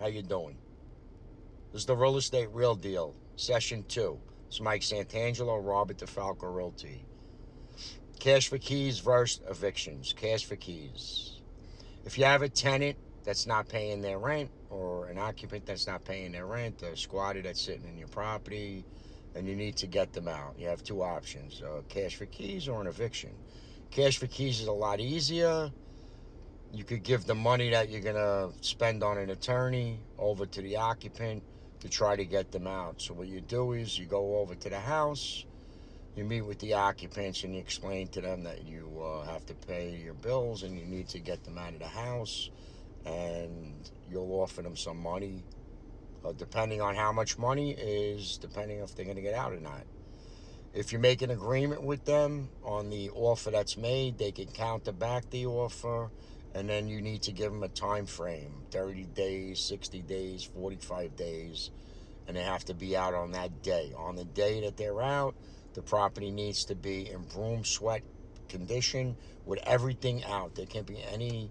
How you doing? This is the Real Estate Real Deal, Session 2. It's Mike Santangelo, Robert Defalco Realty. Cash for keys versus evictions. Cash for keys. If you have a tenant that's not paying their rent, or an occupant that's not paying their rent, a squatter that's sitting in your property, and you need to get them out, you have two options, cash for keys or an eviction. Cash for keys is a lot easier. You could give the money that you're going to spend on an attorney over to the occupant to try to get them out. So what you do is you go over to the house, you meet with the occupants, and you explain to them that you have to pay your bills and you need to get them out of the house, and you'll offer them some money. Depending on how much money is depending if they're going to get out or not. If you make an agreement with them on the offer that's made, they can counter back the offer, and then you need to give them a time frame, 30 days, 60 days, 45 days, and they have to be out on that day. On the day that they're out, the property needs to be in broom sweat condition with everything out. There can't be any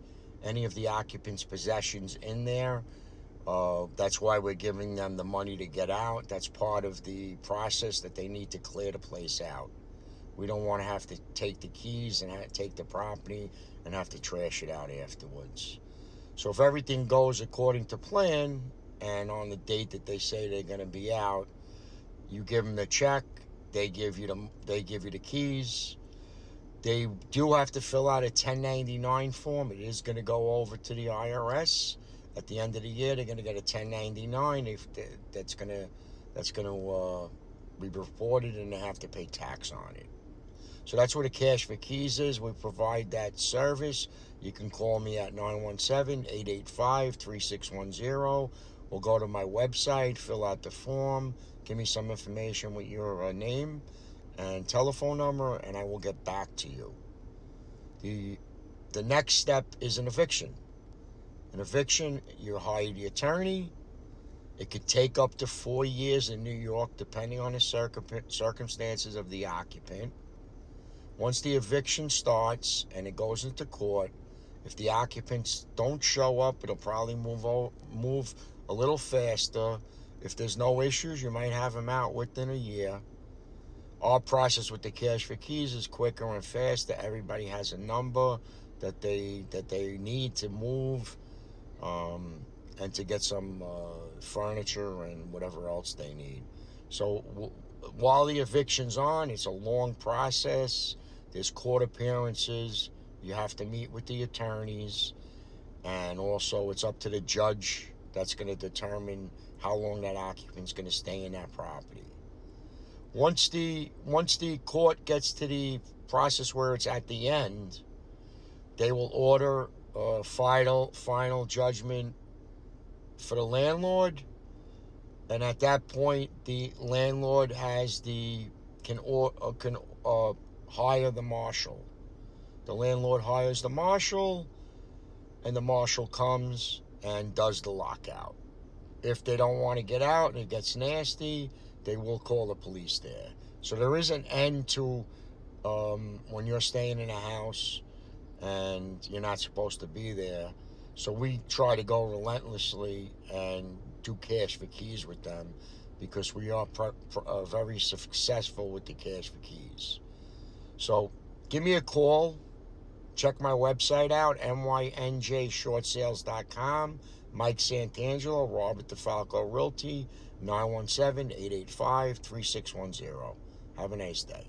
of the occupants' possessions in there. That's why we're giving them the money to get out. That's part of the process that they need to clear the place out. We don't want to have to take the keys and take the property and have to trash it out afterwards. So if everything goes according to plan, and on the date that they say they're going to be out, you give them the check, they give you the keys. They do have to fill out a 1099 form. It is going to go over to the IRS. At the end of the year, they're going to get a 1099. That's going to be reported, and they have to pay tax on it. So that's what a cash for keys is. We provide that service. You can call me at 917-885-3610, or go to my website, fill out the form, give me some information with your name and telephone number, and I will get back to you. The next step is an eviction. An eviction, you hire the attorney. It could take up to 4 years in New York, depending on the circumstances of the occupant. Once the eviction starts and it goes into court, if the occupants don't show up, it'll probably move a little faster. If there's no issues, you might have them out within a year. Our process with the cash for keys is quicker and faster. Everybody has a number that they need to move, and to get some furniture and whatever else they need. So while the eviction's on, it's a long process. There's court appearances. You have to meet with the attorneys, and also it's up to the judge that's going to determine how long that occupant's going to stay in that property. Once the court gets to the process where it's at the end, they will order a final judgment for the landlord, and at that point, the landlord can hire the marshal. The landlord hires the marshal, and the marshal comes and does the lockout. If they don't want to get out and it gets nasty, they will call the police there. So there is an end to when you're staying in a house and you're not supposed to be there. So we try to go relentlessly and do cash for keys with them, because we are very successful with the cash for keys. So give me a call. Check my website out, mynjshortsales.com. Mike Santangelo, Robert Defalco Realty, 917-885-3610. Have a nice day.